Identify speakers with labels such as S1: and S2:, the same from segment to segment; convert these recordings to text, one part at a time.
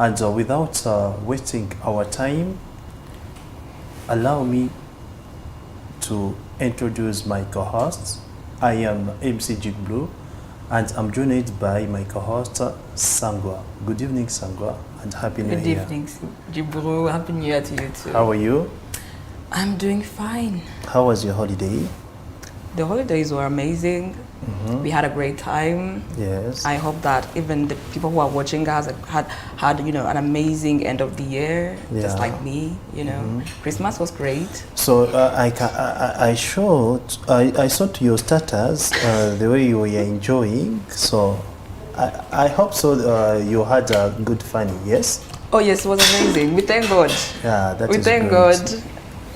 S1: And without wasting our time, allow me to introduce my co-hosts. I am MC Jig Blue, and I'm joined by my co-host Sangwa. Good evening, Sangwa, and Happy New Year.
S2: Good evening, Jiburu. Happy New Year to you too.
S1: How are you?
S2: I'm doing fine.
S1: How was your holiday?
S2: The holidays were amazing. We had a great time.
S1: Yes.
S2: I hope that even the people who are watching us had an amazing end of the year, just like me. Christmas was great.
S1: So I saw to your status the way you were enjoying. So I hope so. You had a good fun. Yes.
S2: Oh yes, it was amazing. We thank God.
S1: Yeah, that
S2: we
S1: is
S2: thank
S1: great.
S2: God.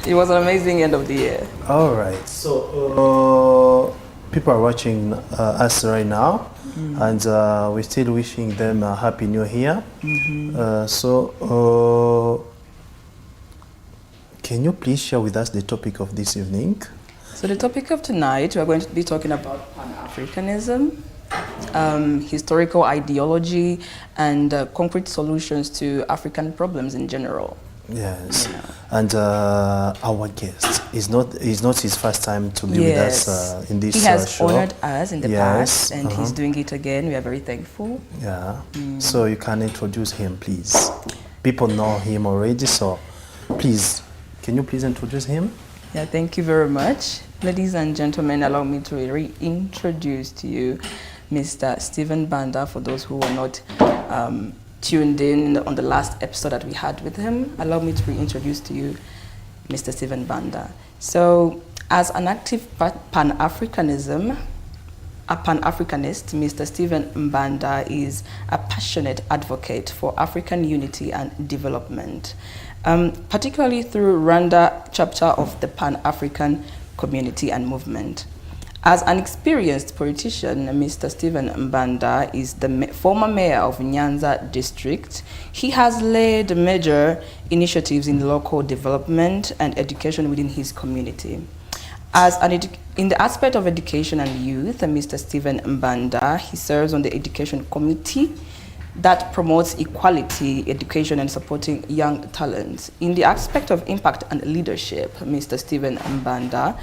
S2: It was an amazing end of the year.
S1: All right. So people are watching us right now, and we're still wishing them a happy new year. Can you please share with us the topic of this evening?
S2: So the topic of tonight, we're going to be talking about Pan-Africanism, historical ideology, and concrete solutions to African problems in general.
S1: Yes, and our guest is not his first time to be with us in this show.
S2: He has honored us in the past, and
S1: he's
S2: he's doing it again. We are very thankful.
S1: Yeah. So you can introduce him, please. People know him already, so please, can you please introduce him?
S2: Yeah, thank you very much. Ladies and gentlemen, allow me to reintroduce to you Mr. Stephen Banda, for those who were not tuned in on the last episode that we had with him. Allow me to reintroduce to you Mr. Stephen Banda. So, as an active Pan-Africanist, Mr. Stephen Banda is a passionate advocate for African unity and development, particularly through Rwanda chapter of the Pan-African community and movement. As an experienced politician, Mr. Stephen Mbanda is the former mayor of Nyanza district. He has led major initiatives in local development and education within his community. In the aspect of education and youth, Mr. Stephen Mbanda, he serves on the education committee that promotes equality, education, and supporting young talents. In the aspect of impact and leadership, Mr. Stephen Mbanda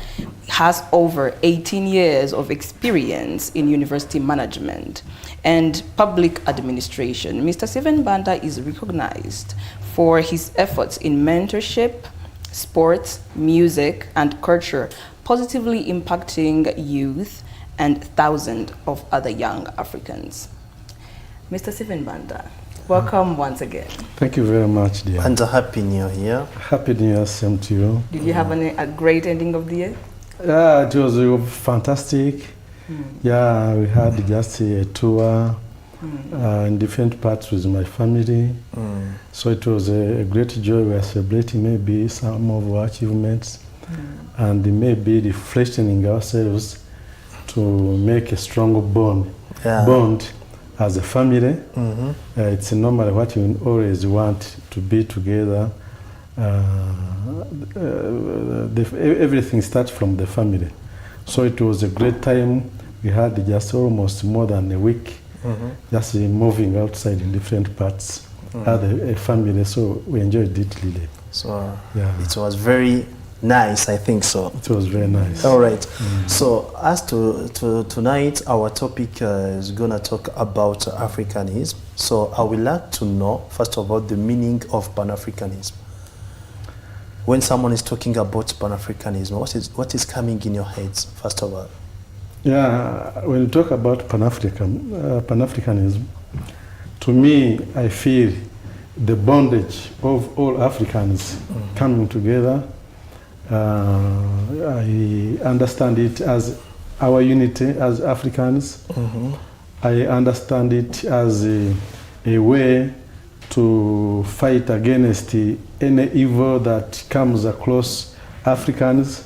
S2: has over 18 years of experience in university management and public administration. Mr. Stephen Mbanda is recognized for his efforts in mentorship, sports, music, and culture, positively impacting youth and thousands of other young Africans. Mr. Stephen Banda, welcome once again.
S3: Thank you very much, dear.
S1: And a happy new year.
S3: Happy New Year, same to you.
S2: Did you have a great ending of the year?
S3: Yeah, it was fantastic. Yeah, we had just a tour in different parts with my family. So it was a great joy. We are celebrating maybe some of our achievements and maybe refreshing ourselves to make a stronger bond. As a family. It's normal what you always want to be together. Everything starts from the family. So it was a great time. We had just almost more than a week just moving outside in different parts as a family. So we enjoyed it really.
S1: So it was very nice, I think so.
S3: It was very nice.
S1: All right. So as to tonight, our topic is going to talk about Africanism. So I would like to know, first of all, the meaning of Pan-Africanism. When someone is talking about Pan-Africanism, what is coming in your heads, first of all?
S3: Yeah, when you talk about Pan-Africanism, to me, I feel the bondage of all Africans coming together. I understand it as our unity as Africans. I understand it as a way to fight against any evil that comes across Africans.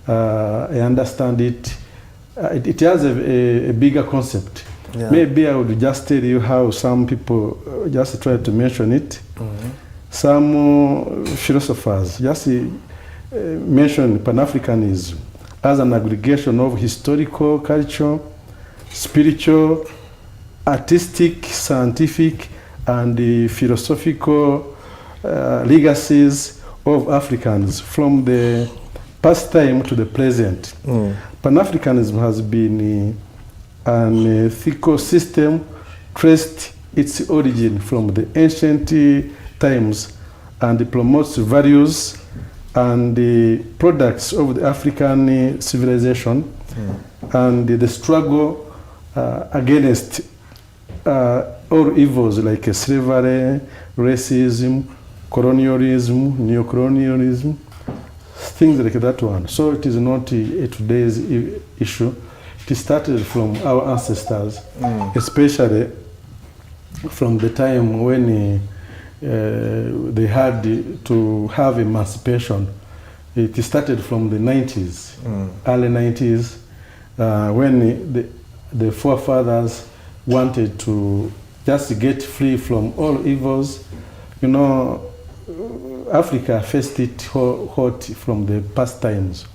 S3: I understand it. It has a bigger concept. Maybe I would just tell you how some people just try to mention it. Some philosophers just mention Pan-Africanism as an aggregation of historical, cultural, spiritual, artistic, scientific, and the philosophical legacies of Africans from the past time to the present. Pan-Africanism has been an ethical system traced its origin from the ancient times and promotes values and the products of the African civilization and the struggle against all evils like slavery, racism, colonialism, neocolonialism, things like that one. So it is not a today's issue. It started from our ancestors, especially from the time when they had to have emancipation. It started from the 90s, early 90s, when the forefathers wanted to just get free from all evils. You know, Africa faced it hot from the past times.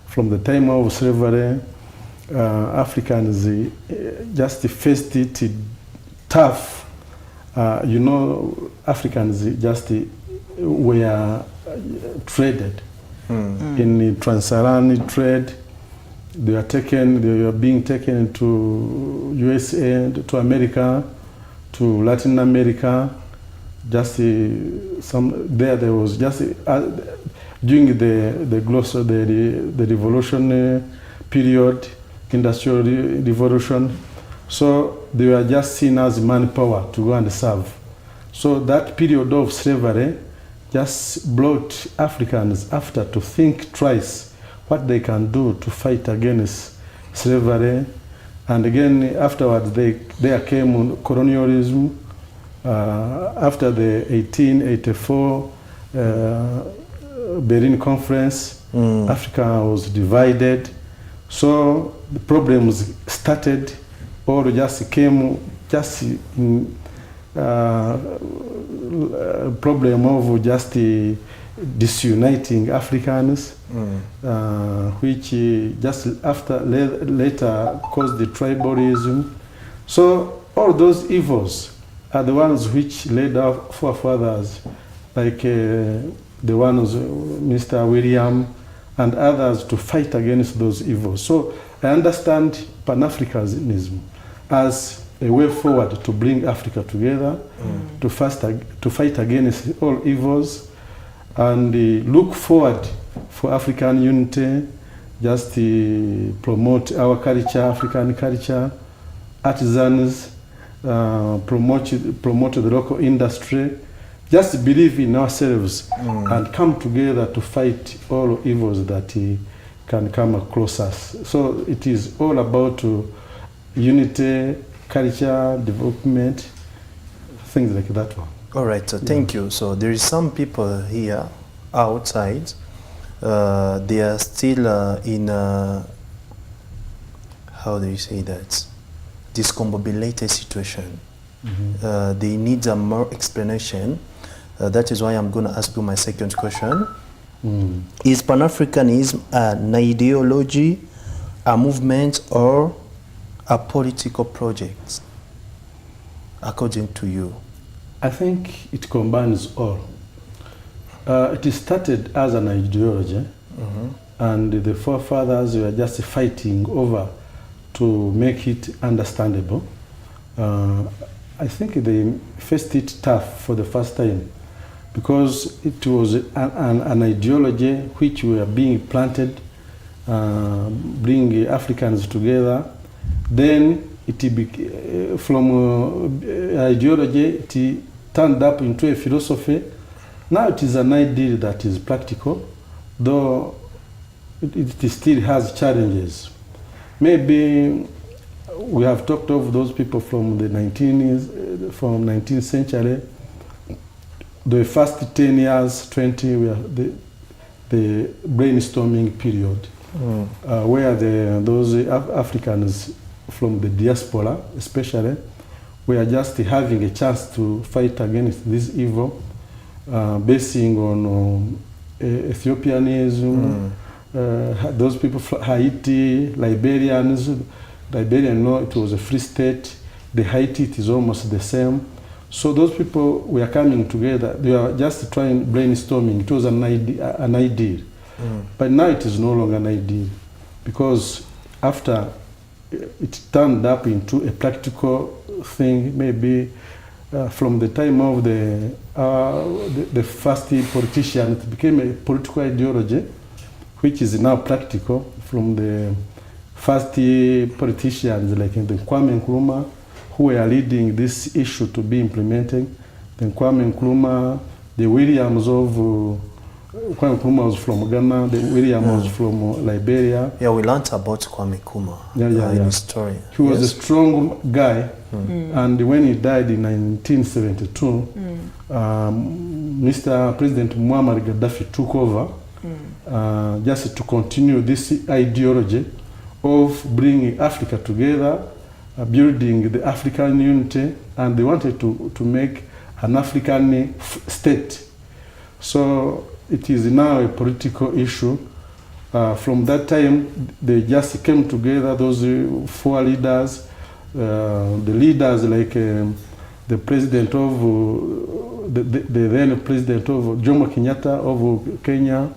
S3: From the time of slavery, Africans just faced it tough. You know, Africans just were traded in transatlantic trade. They were being taken to USA, to America, to Latin America. Just there was just during the revolution period, industrial revolution. So they were just seen as manpower to go and serve. So that period of slavery just brought Africans after to think twice what they can do to fight against slavery. And again, afterwards, there came colonialism. After the 1884 Berlin Conference, Africa was divided. So the problems started, or just came in problem of just disuniting Africans, which just later caused the tribalism. So all those evils are the ones which led our forefathers, like the ones Mr. William and others, to fight against those evils. So I understand Pan-Africanism as a way forward to bring Africa together, to fight against all evils, and look forward for African unity, just to promote our culture, African culture, artisans, promote the local industry, just believe in ourselves and come together to fight all evils that can come across us. So it is all about unity, culture, development, things like that one.
S1: All right, so thank you. So there is some people here outside, they are still in, how do you say that? Discombobulated situation. They need more explanation. That is why I'm going to ask you my second question. Is Pan-Africanism an ideology, a movement, or a political project, according to you?
S3: I think it combines all. It started as an ideology, and the forefathers were just fighting over to make it understandable. I think they faced it tough for the first time because it was an ideology which were being planted, bring Africans together. Then from ideology, it turned up into a philosophy. Now it is an ideal that is practical, though it still has challenges. Maybe we have talked of those people from the 19th century. The first 10 years, 20, were the brainstorming period, where those Africans from the diaspora, especially, were just having a chance to fight against this evil, basing on Ethiopianism, those people from Haiti, Liberians. Liberia, no, it was a free state. The Haiti, it is almost the same. So those people were coming together. They were just trying brainstorming. It was an ideal. But now it is no longer an ideal, because after it turned up into a practical thing, maybe from the time of the first politician, it became a political ideology, which is now practical. From the first politicians like the Kwame Nkrumah, who were leading this issue to be implemented. Then Kwame Nkrumah, the Williams of Kwame Nkrumah was from Ghana, the Williams was from Liberia.
S1: Yeah, we learned about Kwame Nkrumah in his story.
S3: He was a strong guy, and when he died in 1972, Mr. President Muammar Gaddafi took over just to continue this ideology of bringing Africa together, building the African unity, and they wanted to make an African state. So it is now a political issue. From that time, they just came together, those four leaders, the leaders like the president of, the then president of Jomo Kenyatta of Kenya,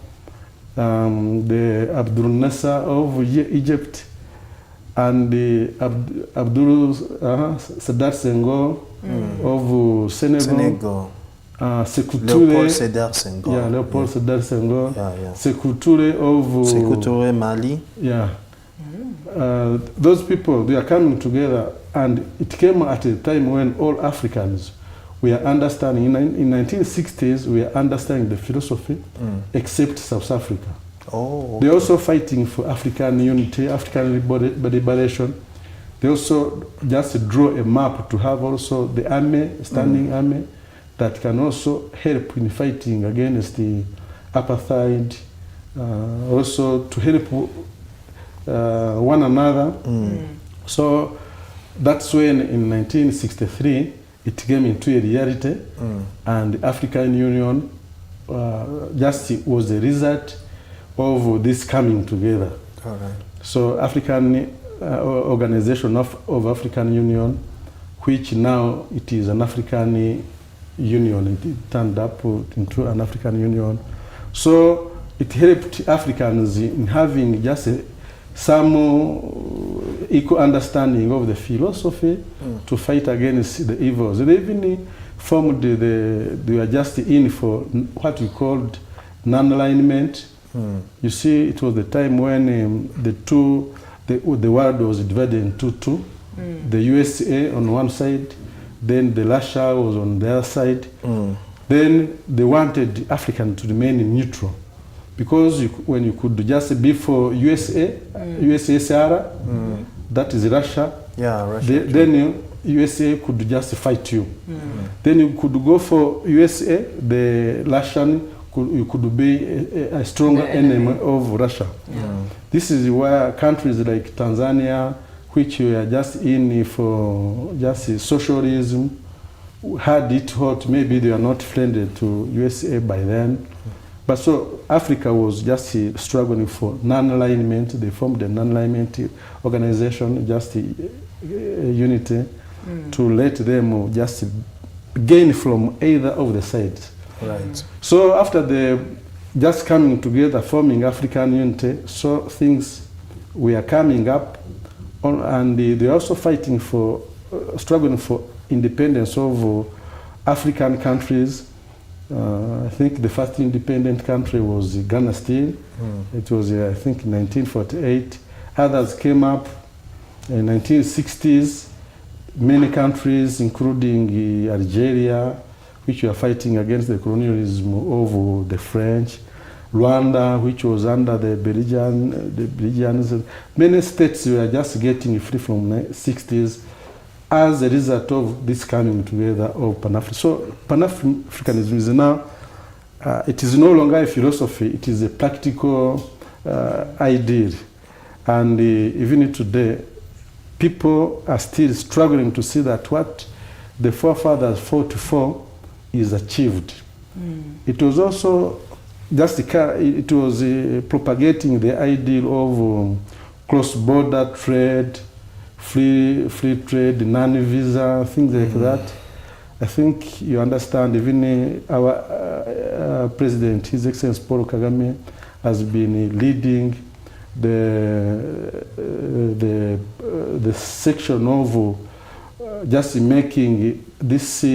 S3: the Abdul Nasser of Egypt, and the Abdul Sadat Senghor of Senegal.
S1: Leopold Sédar Senghor.
S3: Yeah, Leopold Sédar Senghor. Sékou Touré of
S1: Sékou Touré, Mali.
S3: Yeah. Those people, they are coming together, and it came at a time when all Africans we are understanding. In 1960s, we are understanding the philosophy, except South Africa.
S1: Oh, okay.
S3: They're also fighting for African unity, African liberation. They also just draw a map to have also the army, standing army, that can also help in fighting against the apartheid, also to help one another. So that's when in 1963 it came into a reality, and the African Union just was the result of this coming together.
S1: All right.
S3: So African Organization of African Union, which now it is an African Union, it turned up into an African Union. So it helped Africans in having just some equal understanding of the philosophy to fight against the evils. They even formed they were just in for what we called non-alignment. You see, it was the time when the world was divided into two. The USA on one side, then the Russia was on the other side. Then they wanted African to remain neutral, because when you could just be for USSR, that is Russia. Yeah, Russia. Then USA could just fight you. Then you could go for USA, the Russian. You could be a stronger enemy of Russia. This is where countries like Tanzania, which were just in for just socialism, had it hot. Maybe they are not friendly to USA by then. But so Africa was just struggling for non-alignment. They formed a non-alignment organization, just unity, to let them just gain from either of the sides. Right. So after the just coming together, forming African unity, so things were coming up, and they're also fighting for, struggling for independence of African countries. I think the first independent country was Ghana still. It was, I think, 1948. Others came up in 1960s. Many countries, including Algeria, which were fighting against the colonialism of the French. Rwanda, which was under the Belgians. Many states were just getting free from the 60s as a result of this coming together of Pan-Africanism. So Pan-Africanism is now, it is no longer a philosophy, it is a practical ideal. And even today, people are still struggling to see that what the forefathers fought for is achieved. It was also just it was propagating the ideal of cross-border trade, free trade, non-visa, things like that. I think you understand, even our president, His Excellency Paul Kagame, has been leading the section of just making this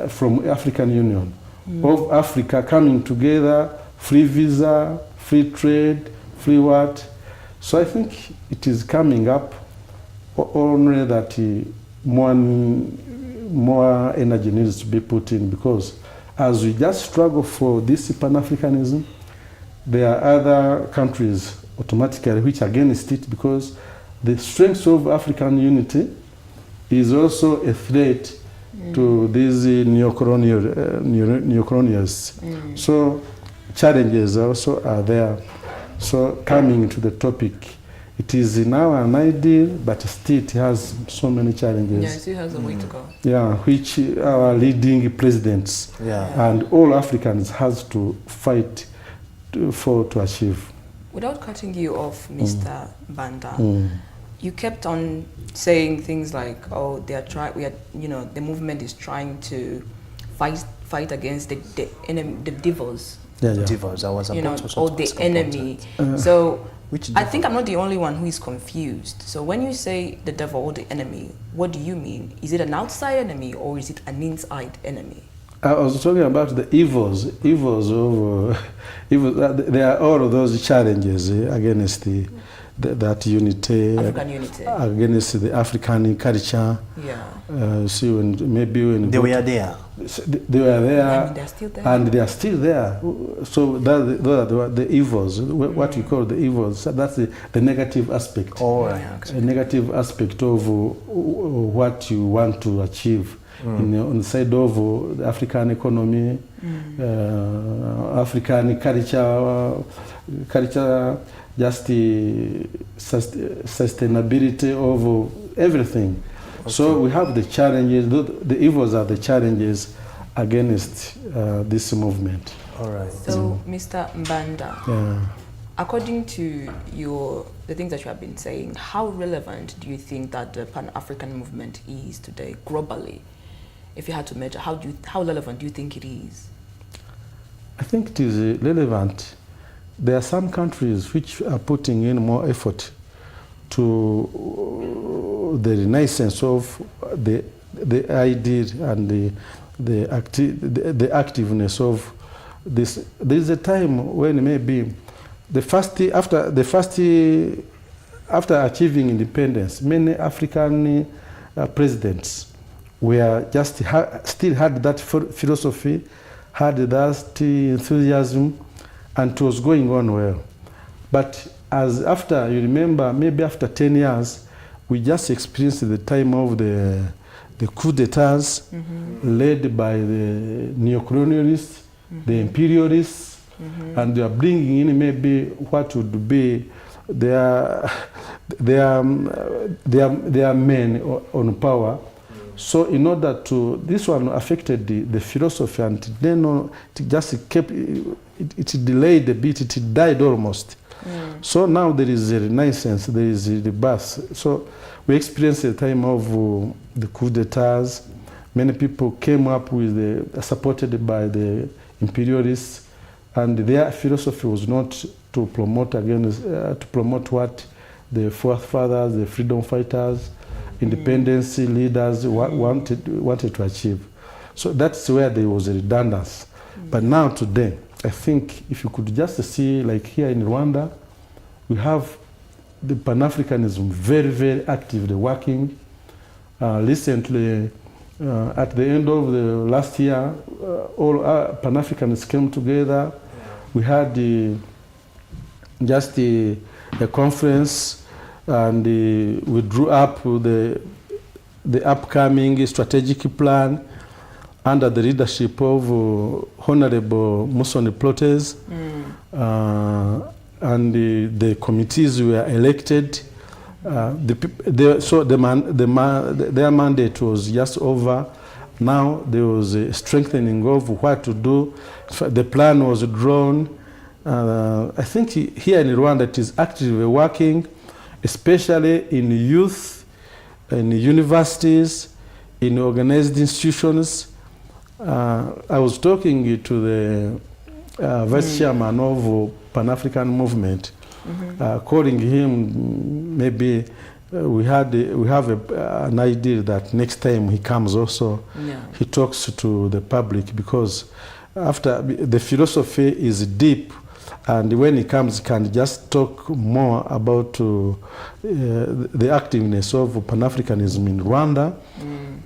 S3: from African Union, of Africa coming together, free visa, free trade, free what. So I think it is coming up, only that more energy needs to be put in, because as we just struggle for this Pan-Africanism, there are other countries automatically which are against it, because the strength of African unity is also a threat to these neocolonials. So challenges also are there. So coming to the topic, it is now an ideal, but still it has so many challenges.
S2: Yeah, it still has a way to go.
S3: Yeah, which our leading presidents and all Africans has to fight to achieve.
S2: Without cutting you off, Mr. Banda, you kept on saying things like, "Oh, the movement is trying to fight against the enemy, the devils."
S1: Devils. I was about to
S2: or the enemy. So I think I'm not the only one who is confused. So when you say the devil or the enemy, what do you mean? Is it an outside enemy or is it an inside enemy?
S3: I was talking about the evils of evil. There are all of those challenges against that unity,
S2: African unity,
S3: against the African culture.
S2: Yeah.
S3: See, when
S1: they were there.
S3: They were there,
S2: and they're still there.
S3: And they are still there. So those are the evils, what we call the evils. So that's the negative aspect.
S1: All right.
S3: A negative aspect of what you want to achieve. On the side of the African economy, African culture, just the sustainability of everything. Okay. So we have the challenges, the evils are the challenges against this movement.
S1: All right.
S2: So, Mr. Mbanda, according to the things that you have been saying, how relevant do you think that the Pan-African movement is today, globally? If you had to measure, how relevant do you think it is?
S3: I think it is relevant. There are some countries which are putting in more effort to the renaissance of the idea and the activeness of this. There is a time when maybe after achieving independence, many African presidents were just still had that philosophy, had that enthusiasm, and it was going on well. But after, you remember, maybe after 10 years, we just experienced the time of the coup d'etats led by the neocolonialists, the imperialists, and they are bringing in maybe what would be their men on power. So in order to, this one affected the philosophy, and then it just kept, it delayed a bit, it died almost. So now there is a renaissance, there is a rebirth. So we experienced the time of the coup d'etats. Many people came up with supported by the imperialists, and their philosophy was not to promote what the forefathers, the freedom fighters, independence leaders wanted to achieve. So that's where there was a redundancy. But now today, I think if you could just see, like here in Rwanda, we have the Pan-Africanism very, very actively working. Recently, at the end of the last year, all Pan-Africanists came together. We had a conference, and we drew up the upcoming strategic plan under the leadership of Honorable Musoni Plotes, and the committees were elected. Their mandate was just over. Now there was a strengthening of what to do. The plan was drawn. I think here in Rwanda it is actively working, especially in youth, in universities, in organized institutions. I was talking to the vice chairman of Pan-African movement, calling him. Maybe we have an idea that next time he comes also, he talks to the public, because after the philosophy is deep, and when he comes, he can just talk more about the activeness of Pan-Africanism in Rwanda,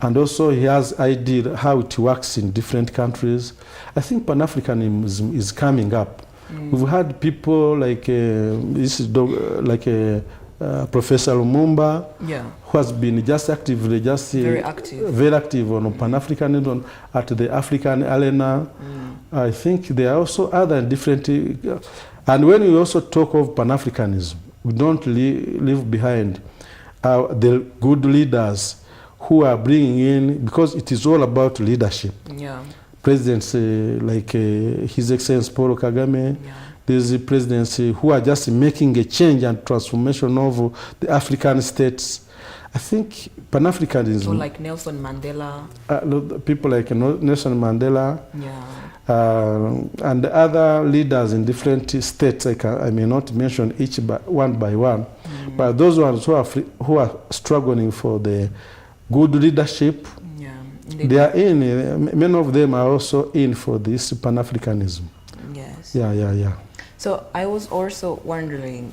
S3: and also he has idea how it works in different countries. I think Pan-Africanism is coming up. We've had people like Professor Lumumba, who has been just actively, very active on Pan-Africanism at the African arena. I think there are also other different, and when we also talk of Pan-Africanism, we don't leave behind the good leaders who are bringing in, because it is all about leadership. Presidents like His Excellency Paul Kagame, these presidents who are just making a change and transformation of the African states. I think Pan-Africanism.
S4: So like Nelson Mandela.
S3: People like Nelson Mandela. And other leaders in different states. I may not mention each one by one, but those ones who are struggling for the good leadership, they are in. Many of them are also in for this Pan-Africanism.
S4: Yes.
S3: Yeah.
S4: So I was also wondering,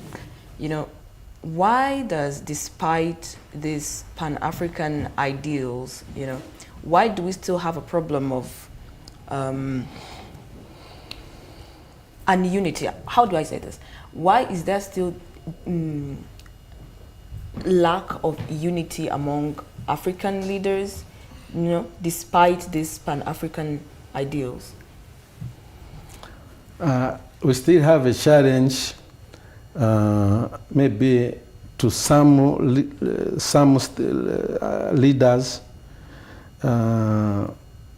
S4: why does, despite these Pan-African ideals, why do we still have a problem of unity? How do I say this? Why is there still lack of unity among African leaders, despite these Pan-African ideals?
S3: We still have a challenge, maybe to some leaders.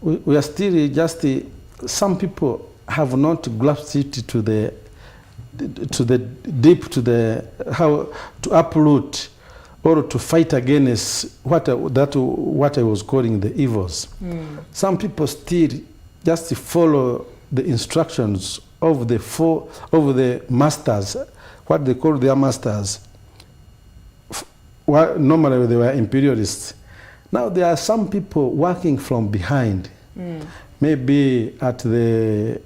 S3: We are still just some people have not grasped it to the deep, how to uproot or to fight against what I was calling the evils. Some people still just follow the instructions of the masters, what they call their masters. Normally they were imperialists. Now there are some people working from behind, maybe at the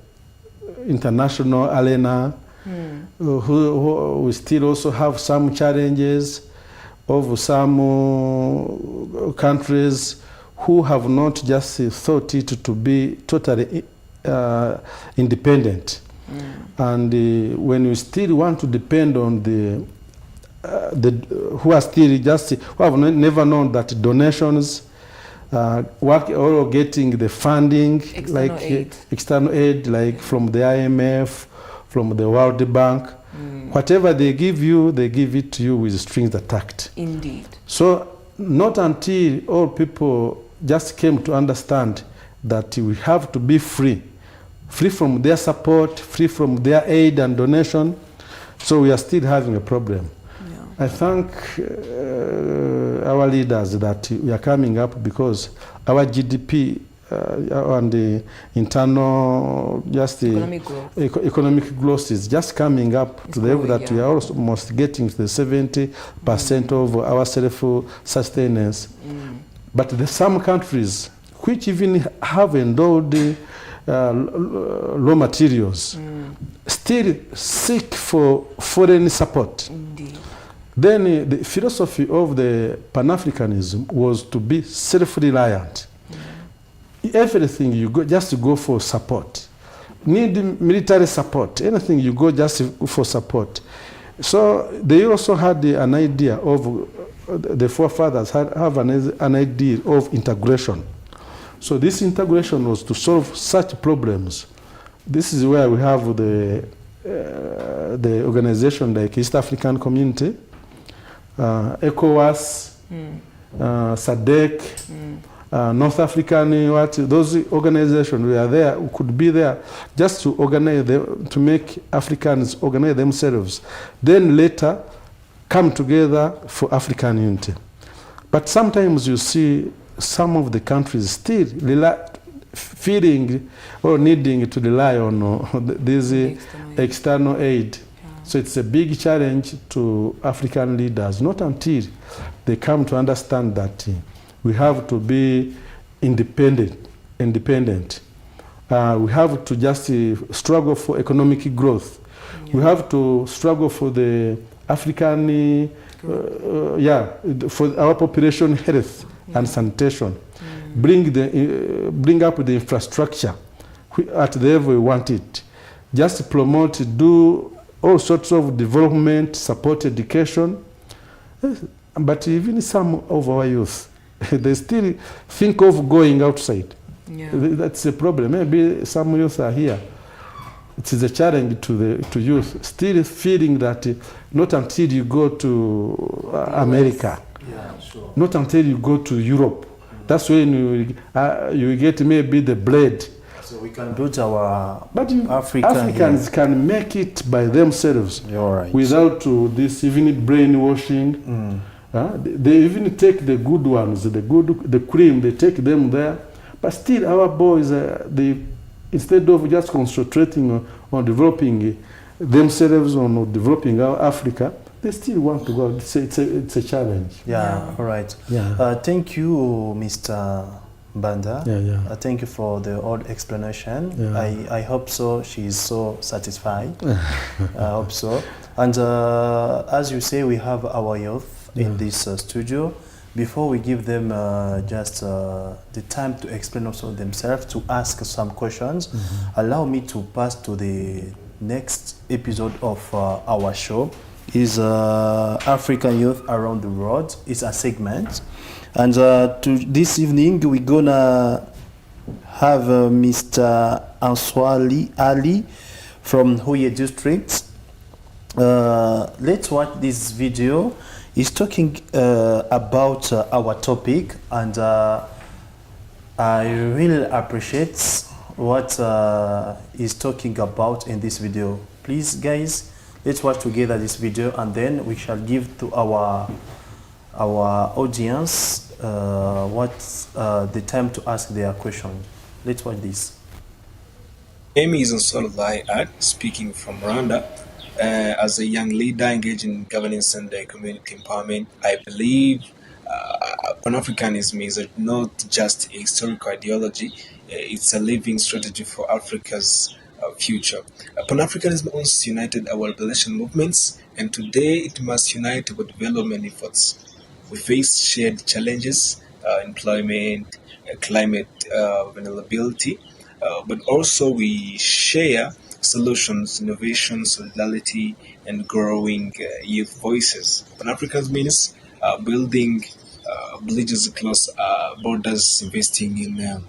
S3: international arena, who we still also have some challenges of some countries who have not just thought it to be totally independent. And when you still want to depend on who are still who have never known that donations, work or getting the funding, external aid, like from the IMF, from the World Bank, whatever they give you, they give it to you with strings attached.
S4: Indeed.
S3: So not until all people just came to understand that we have to be free from their support, free from their aid and donation. So we are still having a problem. I thank our leaders that we are coming up, because our GDP and the internal economic growth is just coming up to the level that we are almost getting to the 70% of our self-sustenance. But there are some countries which even have endowed raw materials, still seek for foreign support.
S4: Indeed.
S3: Then the philosophy of the Pan-Africanism was to be self-reliant. Everything you go, just to go for support. Need military support, anything you go just for support. So they also had an idea of, the forefathers have an idea of integration. So this integration was to solve such problems. This is where we have the organization like East African Community, ECOWAS, SADC, North African, those organizations were there, could be there just to organize them, to make Africans organize themselves. Then later come together for African unity. But sometimes you see some of the countries still feeling or needing to rely on this external aid. So it's a big challenge to African leaders, not until they come to understand that we have to be independent. We have to just struggle for economic growth. We have to struggle for the African, for our population health and sanitation. Bring up the infrastructure at the level we want it. Just promote, do all sorts of development, support education. But even some of our youth, they still think of going outside. Yeah. That's a problem. Maybe some youth are here. It is a challenge to youth, still feeling that not until you go to America, not until you go to Europe. That's when you get maybe the bread.
S1: So we can build our
S3: Africans here. Can make it by themselves.
S1: You're right.
S3: Without this even brainwashing. They even take the good ones, the cream, they take them there. But still our boys, they, instead of just concentrating on developing themselves, on developing our Africa, they still want to go. It's a challenge.
S1: Yeah, all right. Yeah. Thank you, Mr. Banda. Thank you for the whole explanation. I hope so. She is so satisfied. I hope so. And as you say, we have our youth in this studio. Before we give them just the time to explain also themselves, to ask some questions, allow me to pass to the next episode of our show. Is African Youth Around the World. It's a segment. And this evening, we're gonna have Mr. Answali Ali from Huye District. Let's watch this video. He's talking about our topic, and I really appreciate what he's talking about in this video. Please, guys, let's watch together this video, and then we shall give to our audience the time to ask their question. Let's watch this.
S5: My name is Answali Ali, speaking from Rwanda. As a young leader engaged in governance and community empowerment, I believe Pan-Africanism is not just a historical ideology, it's a living strategy for Africa's future. Pan-Africanism once united our liberation movements, and today it must unite our development efforts. We face shared challenges, employment, climate vulnerability, but also we share solutions, innovation, solidarity, and growing youth voices. Pan-Africanism means building bridges across borders, investing in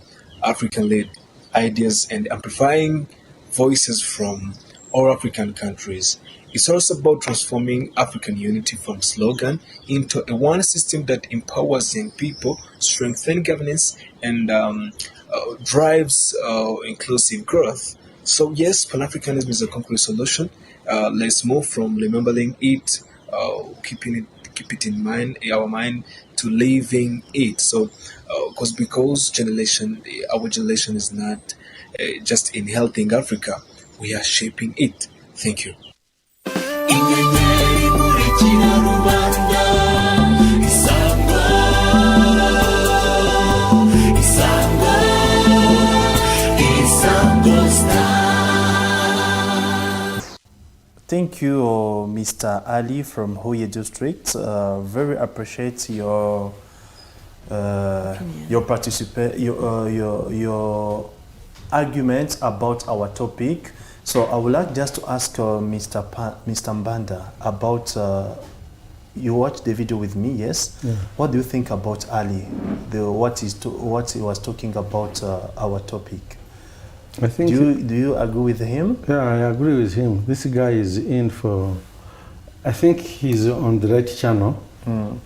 S5: African-led ideas, and amplifying voices from all African countries. It's also about transforming African unity from slogan into a one system that empowers young people, strengthens governance, and drives inclusive growth. So yes, Pan-Africanism is a concrete solution. Let's move from remembering it, keeping it in mind, our mind, to living it. So, because our generation is not just inheriting Africa, we are shaping it. Thank you.
S1: Thank you, Mr. Ali from Huye District. Very appreciate your arguments about our topic. So I would like just to ask Mr. Mbanda about. You watched the video with me, yes? Yeah. What do you think about Ali? What he was talking about our topic?
S3: I think.
S1: Do you agree with him?
S3: Yeah, I agree with him. This guy is in for. I think he's on the right channel,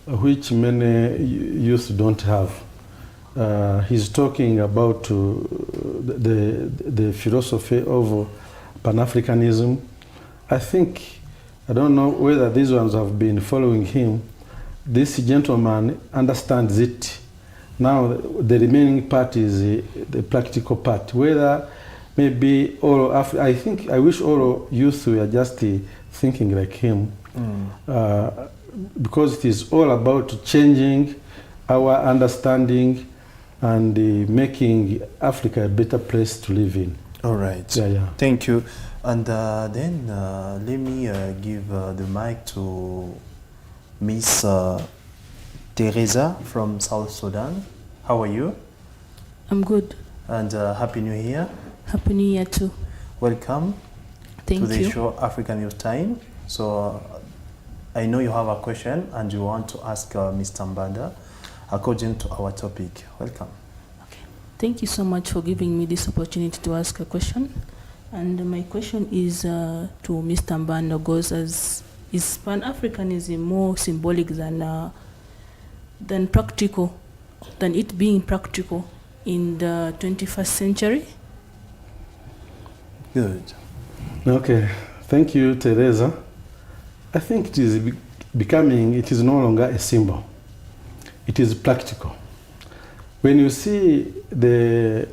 S3: which many youth don't have. He's talking about the philosophy of Pan-Africanism. I think, I don't know whether these ones have been following him. This gentleman understands it Now the remaining part is the practical part. Whether maybe I wish all youth were just thinking like him, because it is all about changing our understanding and making Africa a better place to live in.
S1: All right.
S3: Yeah.
S1: Thank you. And then let me give the mic to Miss Teresa from South Sudan. How are you?
S6: I'm good.
S1: And Happy New Year.
S6: Happy New Year too.
S1: Welcome
S6: Thank
S1: to the
S6: you.
S1: show African Youth Time. So I know you have a question and you want to ask Mr. Mbanda according to our topic. Welcome.
S6: Okay. Thank you so much for giving me this opportunity to ask a question. And my question is to Mr. Mbanda, goes as, is Pan-Africanism more symbolic than practical, than it being practical in the 21st century?
S1: Good.
S3: Okay, thank you, Teresa. I think it is it is no longer a symbol. It is practical. When you see the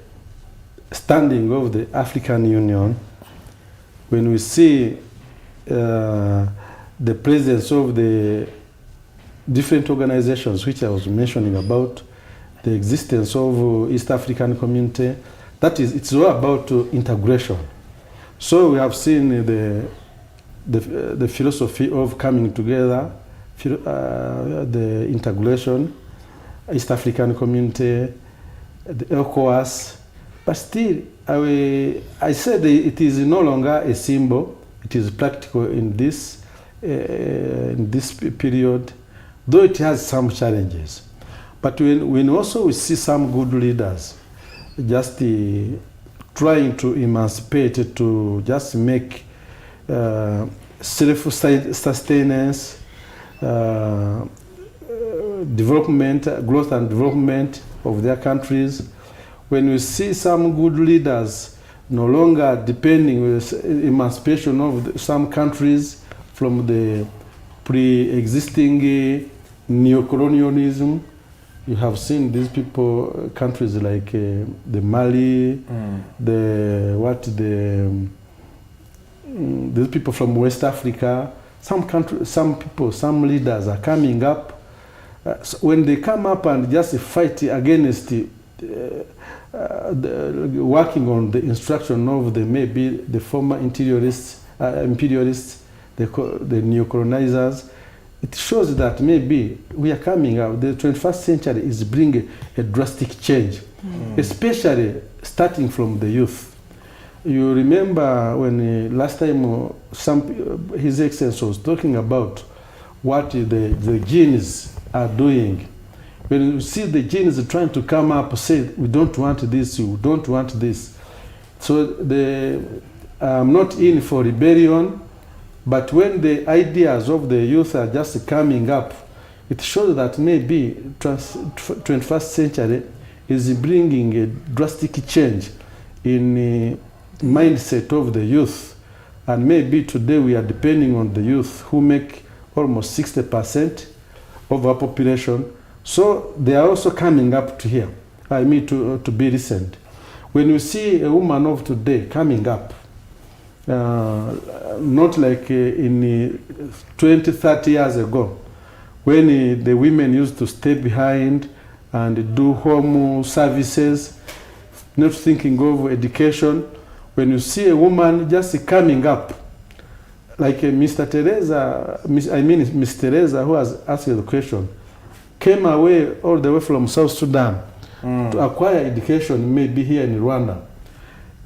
S3: standing of the African Union, when we see the presence of the different organizations which I was mentioning about, the existence of East African Community, it's all about integration. So we have seen the philosophy of coming together, the integration, East African Community, the ECOWAS, but still, I said it is no longer a symbol. It is practical in this period, though it has some challenges. But when also we see some good leaders just trying to emancipate, to just make self-sustenance, development, growth and development of their countries. When we see some good leaders no longer depending on emancipation of some countries from the pre-existing neocolonialism, you have seen these people, countries like the Mali, these people from West Africa, some leaders are coming up. So when they come up and just fight against working on the instruction of maybe the former imperialists, the neocolonizers, it shows that maybe we are coming out. The 21st century is bringing a drastic change, especially starting from the youth. You remember when last time His Excellency was talking about what the genes are doing. When you see the genes trying to come up, say, we don't want this, we don't want this. So I'm not in for rebellion, but when the ideas of the youth are just coming up, it shows that maybe 21st century is bringing a drastic change in the mindset of the youth. And maybe today we are depending on the youth who make almost 60% of our population. So they are also coming up to here, to be listened. When you see a woman of today coming up, not like in 20, 30 years ago, when the women used to stay behind and do home services, not thinking of education. When you see a woman just coming up, like Miss Teresa, who has asked the question, came away all the way from South Sudan to acquire education, maybe here in Rwanda.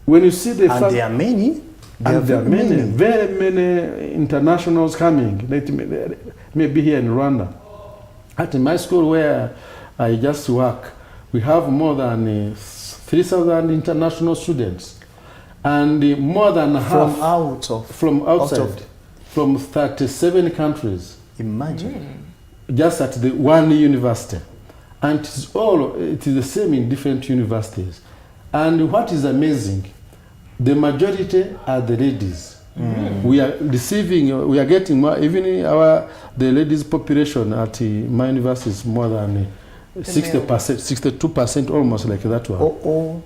S3: When you see the
S1: and there are many.
S3: There are very many internationals coming, maybe here in Rwanda. At my school where I just work, we have more than 3,000 international students, and more than half from outside, from 37 countries.
S1: Imagine.
S3: Just at the one university, and it is the same in different universities. And what is amazing, the majority are the ladies. We are getting more, even the ladies population at my university is more than 60%, 62%, almost like that one.
S1: Oh.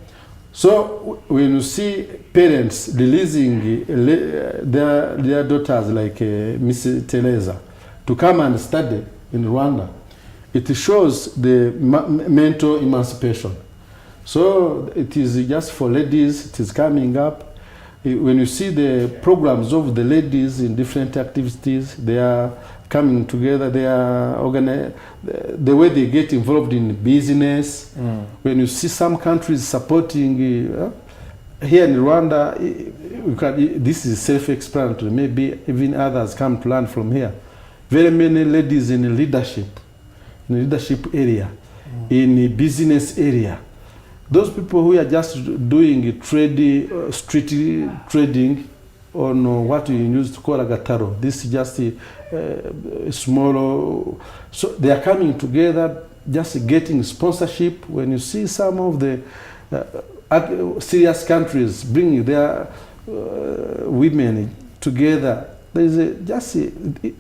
S3: So when you see parents releasing their daughters like Miss Teresa to come and study in Rwanda, it shows the mental emancipation. So it is just for ladies, it is coming up. When you see the programs of the ladies in different activities, they are coming together, they are the way they get involved in business. When you see some countries supporting, here in Rwanda, this is self-explanatory, maybe even others come to learn from here. Very many ladies in leadership area, in business area. Those people who are just doing street trading on what we used to call agataro. This is just a small. So they are coming together, just getting sponsorship. When you see some of the serious countries bringing their women together, there is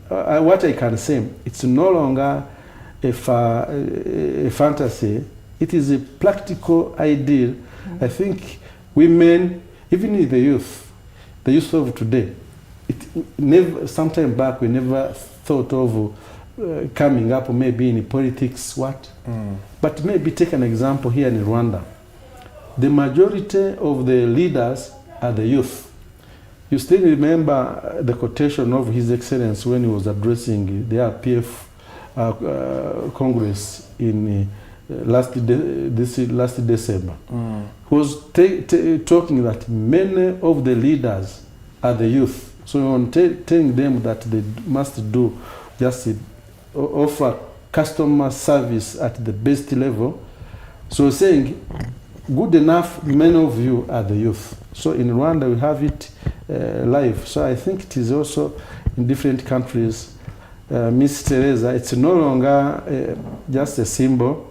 S3: what I can say. It's no longer a fantasy. It is a practical ideal. I think women, even in the youth of today, sometime back we never thought of coming up maybe in politics, but maybe take an example here in Rwanda. The majority of the leaders are the youth. You still remember the quotation of His Excellency when he was addressing the RPF Congress in last December. He was talking that many of the leaders are the youth. So on telling them that they must do just offer customer service at the best level. So saying, good enough, many of you are the youth. So in Rwanda we have it live. So I think it is also in different countries. Miss Teresa, it's no longer just a symbol.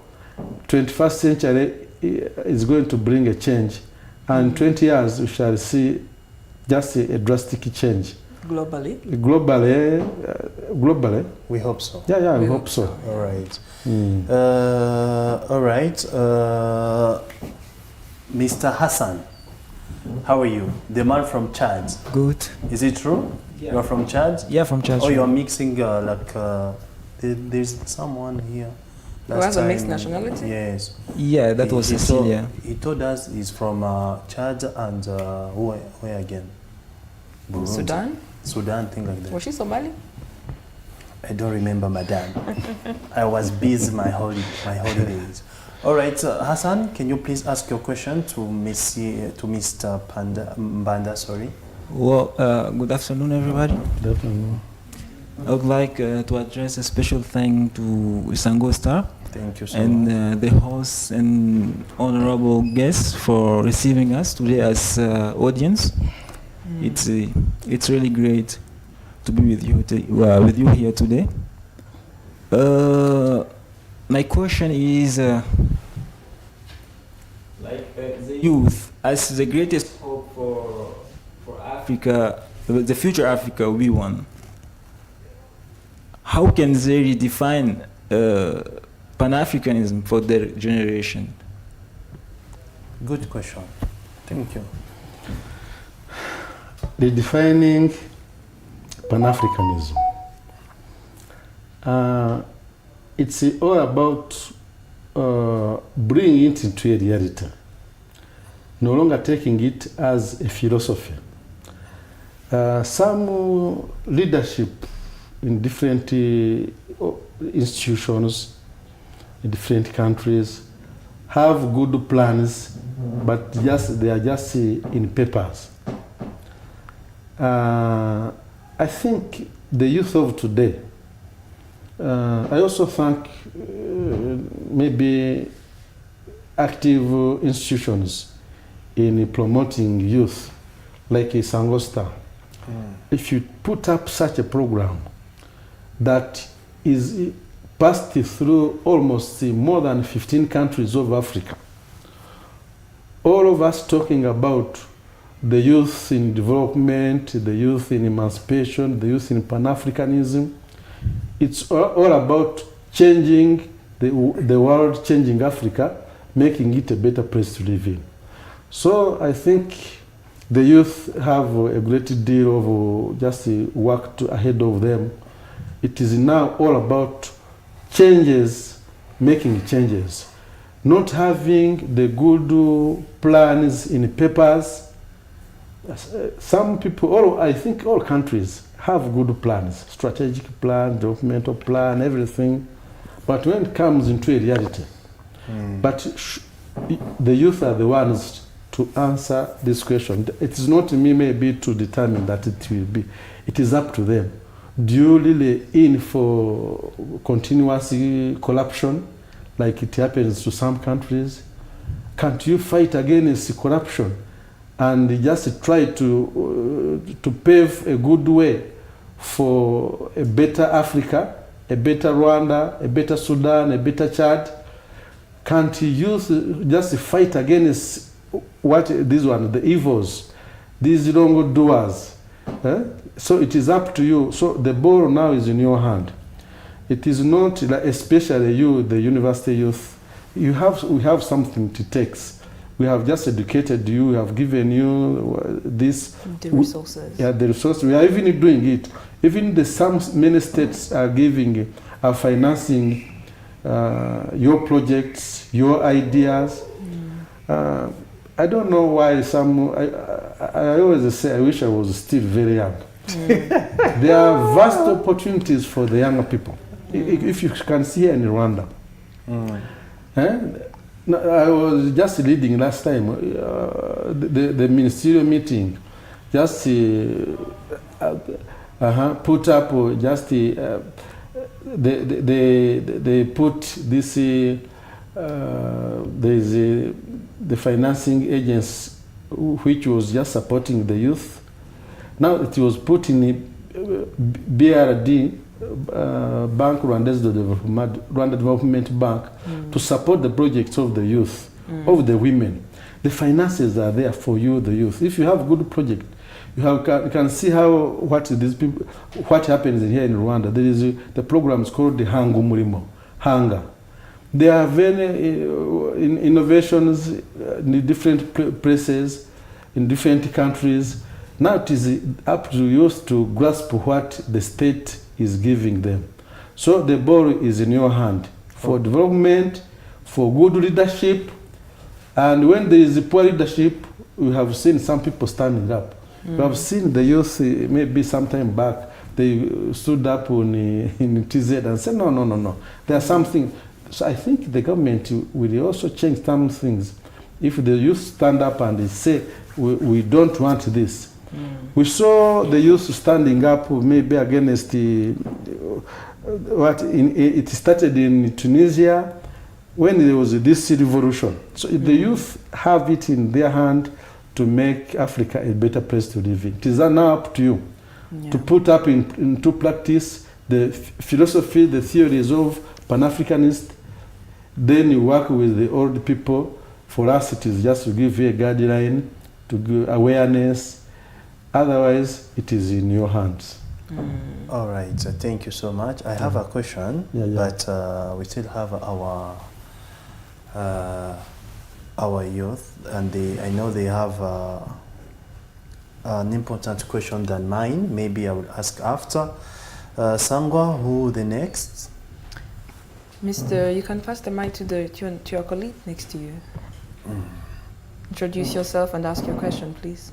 S3: 21st century is going to bring a change, and 20 years we shall see just a drastic change.
S2: Globally?
S3: Globally.
S1: We hope so.
S3: Yeah, we hope so.
S1: All right. All right. Mr. Hassan, how are you? The man from Chad.
S7: Good.
S1: Is it true?
S7: Yeah.
S1: You're from Chad?
S7: Yeah, from Chad.
S1: Oh, you're mixing there's someone here.
S2: Who has a mixed nationality?
S1: Yes.
S7: Yeah, that was Cecilia.
S1: He told us he's from Chad and where again? Burundi. Sudan, thing like that.
S2: Was she Somali?
S1: I don't remember, madam. I was busy my holidays. All right, Hassan, can you please ask your question to Mr. Mbanda? Sorry.
S7: Well, good afternoon, everybody.
S3: Good afternoon.
S7: I would like to address a special thank to Isango Star.
S1: Thank you so
S7: and
S1: much.
S7: The host and honorable guests for receiving us today as audience. It's really great to be with you here today. My question is, the youth as the greatest hope for Africa, the future Africa will be one. How can they redefine Pan-Africanism for their generation?
S1: Good question. Thank you.
S3: Redefining Pan-Africanism. It's all about bringing it into a reality. No longer taking it as a philosophy. Some leadership in different institutions, in different countries, have good plans, but they are just in papers. I think the youth of today, I also think maybe active institutions in promoting youth, like a Sangosta. If you put up such a program that is passed through almost more than 15 countries of Africa, all of us talking about the youth in development, the youth in emancipation, the youth in Pan-Africanism, it's all about changing the world, changing Africa, making it a better place to live in. So I think the youth have a great deal of just work ahead of them. It is now all about changes, making changes, not having the good plans in papers. Some people, I think all countries have good plans, strategic plan, developmental plan, everything. But when it comes into a reality, the youth are the ones to answer this question. It is not me maybe to determine that it will be. It is up to them. Do you really in for continuous corruption like it happens to some countries? Can't you fight against corruption and just try to pave a good way for a better Africa, a better Rwanda, a better Sudan, a better Chad? Can't you just fight against the evils, these wrongdoers? So it is up to you. So the ball now is in your hand. It is not, especially you, the university youth, we have something to take. We have just educated you, we have given you this.
S4: The resources.
S3: The resources. We are even doing it. Even many states are financing your projects, your ideas. I don't know why I always say I wish I was still very young. There are vast opportunities for the younger people. If you can see in Rwanda. I was just leading last time the ministerial meeting. Just put up they put this there's the financing agents which was just supporting the youth. Now it was put in BRD, Bank Rwanda Development Bank, to support the projects of the youth, of the women. The finances are there for you, the youth. If you have good project, you can see what happens here in Rwanda. There is the program is called the Hangu Murimo, Hunger. There are very innovations in different places, in different countries. Now it is up to youth to grasp what the state is giving them. So the ball is in your hand for development, for good leadership. And when there is poor leadership, we have seen some people standing up. We have seen the youth maybe some time back, they stood up in TZ and said, no. There's something. So I think the government will also change some things. If the youth stand up and they say, we don't want this. We saw the youth standing up maybe against it started in Tunisia when there was this revolution. So the youth have it in their hand to make Africa a better place to live in. It is now up to you to put up into practice the philosophy, the theories of Pan-Africanists. Then you work with the old people. For us, it is just to give you a guideline, to give awareness. Otherwise, it is in your hands.
S1: All right, thank you so much. I have a question, but we still have our youth, and I know they have an important question than mine. Maybe I will ask after. Sangwa, who the next?
S4: Mr. You can pass the mic to your colleague next to you. Introduce yourself and ask your question, please.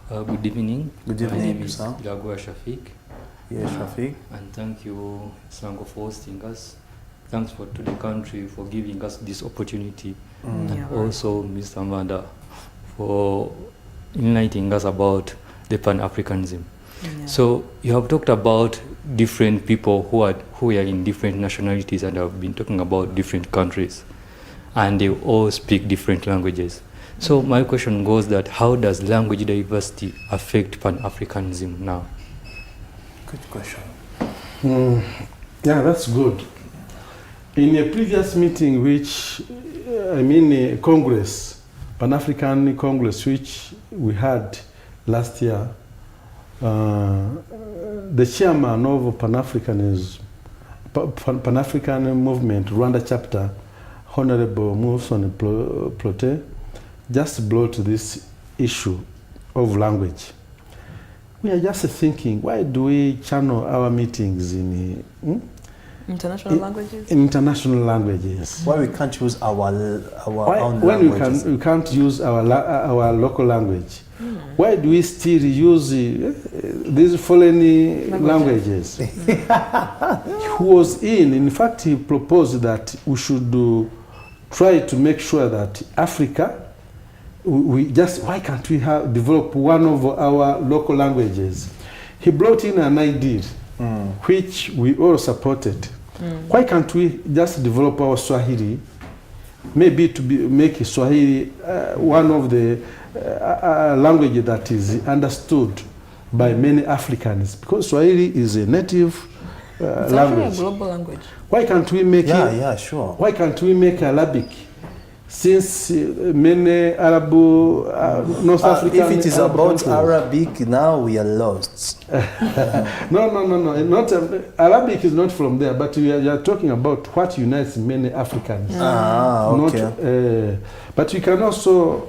S8: Good evening.
S1: Good evening,
S8: My name is
S1: sir.
S8: Gagua Shafiq.
S1: Yes, Shafiq.
S8: And thank you, Sango, for hosting us. Thanks to the country for giving us this opportunity. And also Mr. Mbanda for enlightening us about the Pan-Africanism. So you have talked about different people who are in different nationalities and have been talking about different countries, and they all speak different languages. So my question goes that how does language diversity affect Pan-Africanism now?
S1: Good question.
S3: Yeah, that's good. In a previous meeting, Congress, Pan-African Congress, which we had last year, the chairman of Pan-Africanism Pan-African movement, Rwanda chapter, Honorable Muson Plote, just brought this issue of language. We are just thinking, why do we channel our meetings in
S4: international languages?
S3: In international languages.
S1: Why we can't use our own
S3: when
S1: languages?
S3: we can't use our local language? Why do we still use these foreign languages? He was in fact, he proposed that we should try to make sure that Africa, why can't we develop one of our local languages? He brought in an idea, which we all supported. Why can't we just develop our Swahili, maybe make Swahili one of the language that is understood by many Africans, because Swahili is a native
S4: it's
S3: language.
S4: It's a global language.
S3: Why can't we make
S1: sure.
S3: Why can't we make Arabic? Since many Arab, North African...
S1: If it is
S3: Arab
S1: about
S3: countries.
S1: Arabic, now we are lost.
S3: No. Not, Arabic is not from there, but you are talking about what unites many Africans.
S1: Okay.
S3: But we can also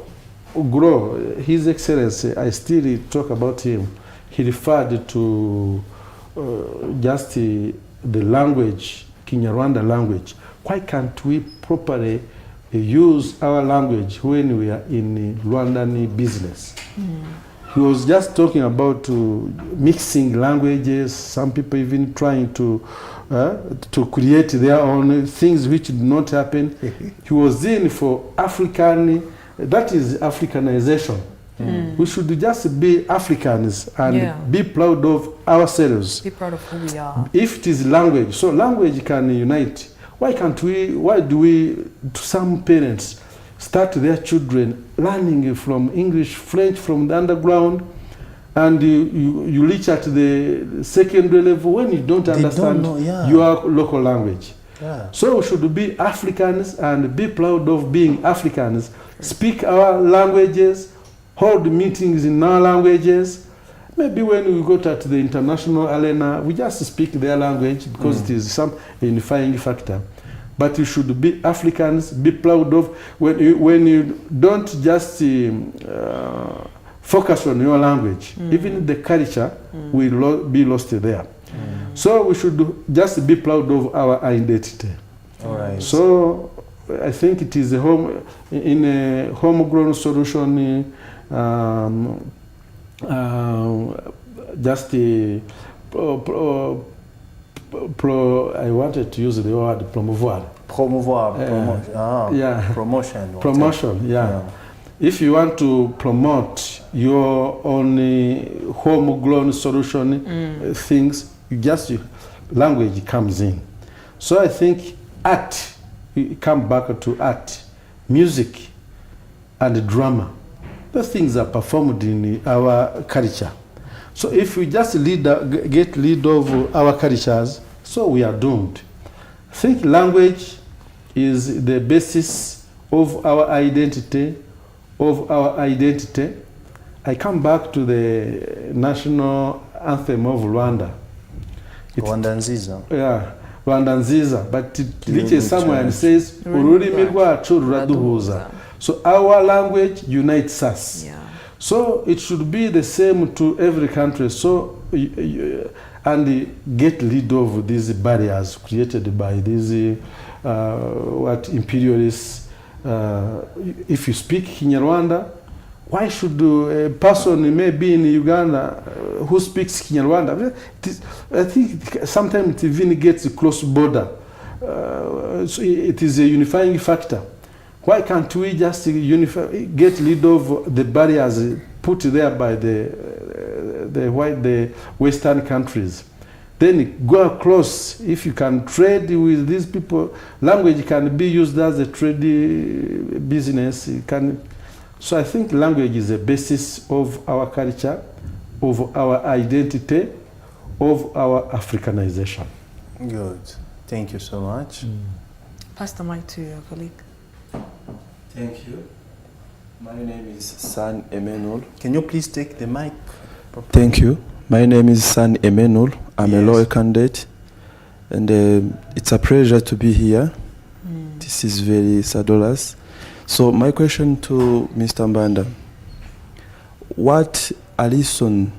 S3: grow. His Excellency, I still talk about him. He referred to just the language, Kinyarwanda language. Why can't we properly use our language when we are in Rwandan business? He was just talking about mixing languages, some people even trying to create their own things which did not happen. He was in for African, that is Africanization. We should just be Africans and be proud of ourselves.
S4: Be proud of who we are.
S3: If it is language, so language can unite. Why do we, some parents, start their children learning from English, French from the underground, and you reach at the secondary level when you don't understand your local language. So we should be Africans and be proud of being Africans, speak our languages, hold meetings in our languages. Maybe when we go to the international arena, we just speak their language because it is some unifying factor. But you should be Africans, be proud of, when you don't just focus on your language, even the culture will be lost there. So we should just be proud of our identity.
S1: All right.
S3: So I think it is a homegrown solution, just I wanted to use the word promouvoir.
S1: Promotion.
S3: Promotion, yeah. If you want to promote your own homegrown solution things, language comes in. So I think art, we come back to art, music and drama. Those things are performed in our culture. So if we just get rid of our cultures, so we are doomed. I think language is the basis of our identity, I come back to the national anthem of Rwanda.
S1: Rwanda Nziza.
S3: Yeah, Rwanda Nziza, but it reaches somewhere and says, Ururimi rwacu ruraduhuza. So our language unites us.
S4: Yeah.
S3: So it should be the same to every country. So and get rid of these barriers created by these imperialists. If you speak Kinyarwanda, why should a person maybe in Uganda who speaks Kinyarwanda? I think sometimes it even gets close border. So it is a unifying factor. Why can't we just get rid of the barriers put there by the Western countries? Then go across. If you can trade with these people, language can be used as a trade business. So I think language is the basis of our culture, of our identity, of our Africanization.
S1: Good. Thank you so much.
S4: Pass the mic to your colleague.
S9: Thank you. My name is San Emmanuel.
S1: Can you please take the mic?
S9: Thank you. My name is San Emmanuel. I'm a lawyer candidate. And it's a pleasure to be here. This is very sadolous. So my question to Mr. Mbanda, what a lesson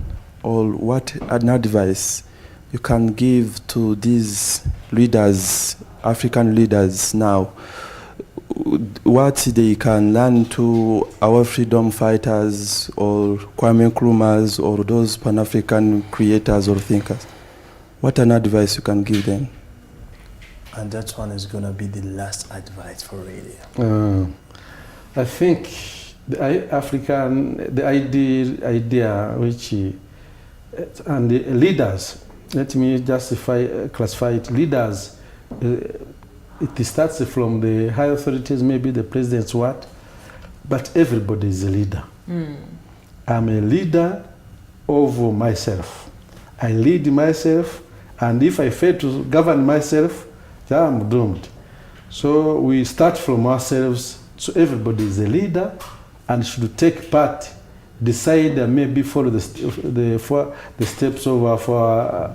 S9: or what an advice you can give to these leaders, African leaders now, what they can learn to our freedom fighters or Kwame Nkrumahs or those Pan-African creators or thinkers? What an advice you can give them?
S1: And that one is going to be the last advice for radio.
S3: I think the idea which, and the leaders, let me classify it, leaders, it starts from the high authorities, maybe the president's what, but everybody is a leader. I'm a leader over myself. I lead myself, and if I fail to govern myself, then I'm doomed. So we start from ourselves, so everybody is a leader and should take part, decide and maybe follow the steps of our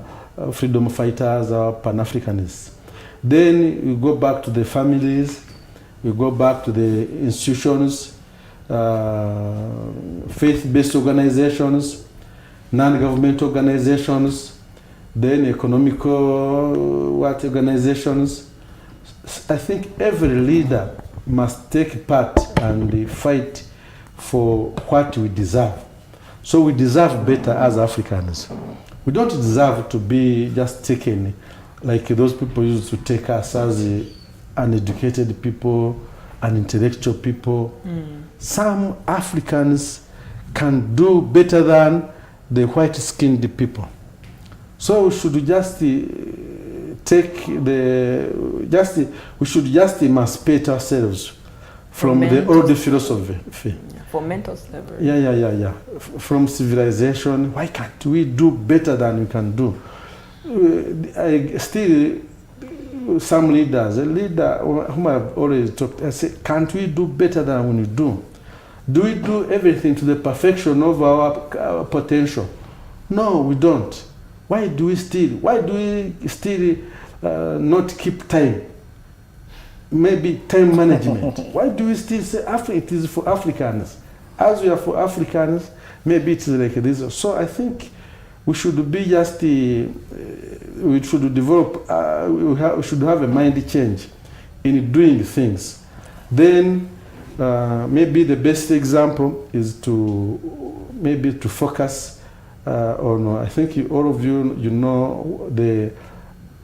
S3: freedom fighters or Pan-Africanists. Then we go back to the families, we go back to the institutions, faith-based organizations, non-government organizations, then economical organizations. I think every leader must take part and fight for what we deserve. So we deserve better as Africans. We don't deserve to be just taken like those people used to take us as uneducated people, unintellectual people. Some Africans can do better than the white-skinned people. So we should just we should just emancipate ourselves from the old philosophy.
S4: For mental slavery.
S3: Yeah. From civilization, why can't we do better than we can do? Some leaders, a leader whom I've already talked, I say, can't we do better than when we do? Do we do everything to the perfection of our potential? No, we don't. Why do we still not keep time? Maybe time management. Why do we still say it is for Africans? As we are for Africans, maybe it's like this. So I think we should be just, we should develop, we should have a mind change in doing things. Then maybe the best example is to focus on, I think all of you know the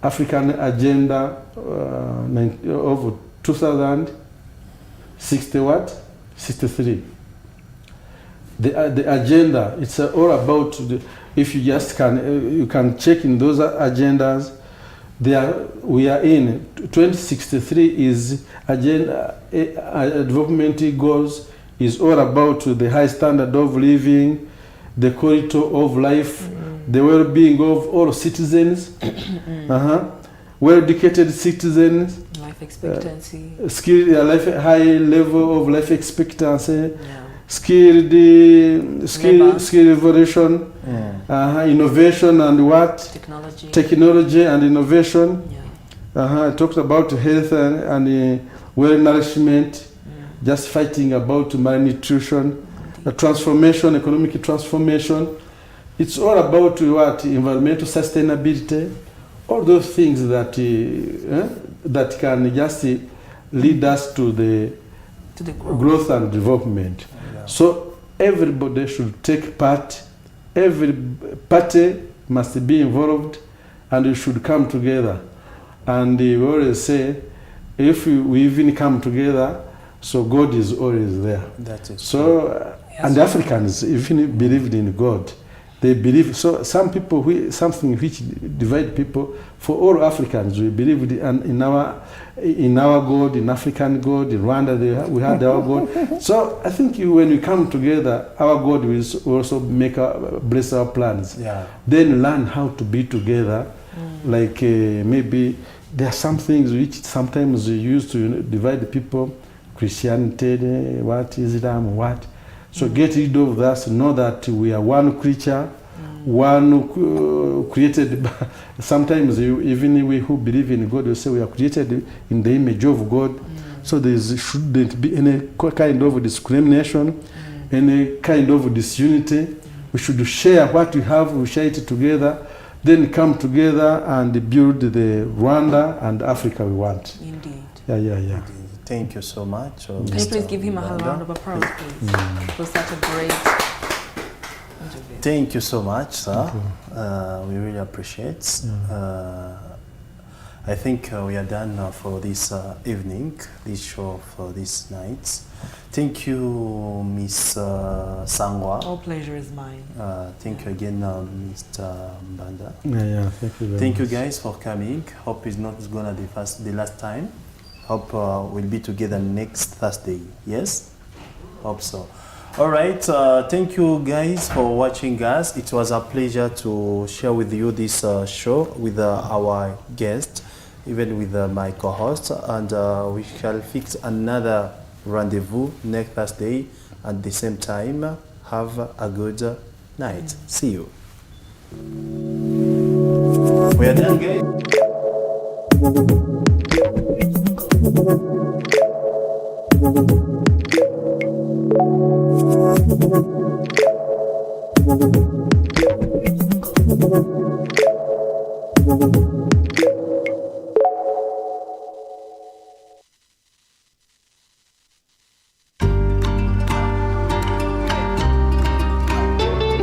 S3: African agenda of 2063. The agenda, it's all about, if you just you can check in those agendas, we are in 2063 is agenda, development goals is all about the high standard of living, the quality of life, the well-being of all citizens, well-educated citizens,
S4: life expectancy,
S3: high level of life expectancy, skilled evolution, innovation and what? Technology and innovation. I talked about health and well-nourishment, just fighting about malnutrition, transformation, economic transformation. It's all about what? Environmental sustainability, all those things that that can just lead us to the growth and development. So everybody should take part. Every party must be involved, and we should come together. And we always say, if we even come together, so God is always there.
S1: That is
S3: so, and the Africans even believed in God. They believe, so some people, something which divide people, for all Africans, we believe in our God, in African God, in Rwanda, we had our God. So I think when we come together, our God will also bless our plans. Then learn how to be together, like maybe there are some things which sometimes we use to divide people, Christianity, what, Islam, what. So get rid of that, know that we are one creature, one created. Sometimes even we who believe in God will say we are created in the image of God. So there shouldn't be any kind of discrimination, any kind of disunity. We should share what we have, we share it together, then come together and build the Rwanda and Africa we want.
S4: Indeed.
S3: Yeah.
S1: Thank you so much.
S4: Can you please give him a round of applause, please? For such a great interview.
S1: Thank you so much, sir. We really appreciate. I think we are done for this evening, this show for this night. Thank you, Miss Sangwa.
S4: All pleasure is mine.
S1: Thank you again, Mr. Mbanda.
S3: Yeah, thank you
S1: You guys for coming. Hope it's not gonna be the last time. Hope we'll be together next Thursday. Yes? Hope so. All right. Thank you guys for watching us. It was a pleasure to share with you this show with our guest, even with my co-host. And we shall fix another rendezvous next Thursday at the same time. Have a good night. See you. We are done, guys.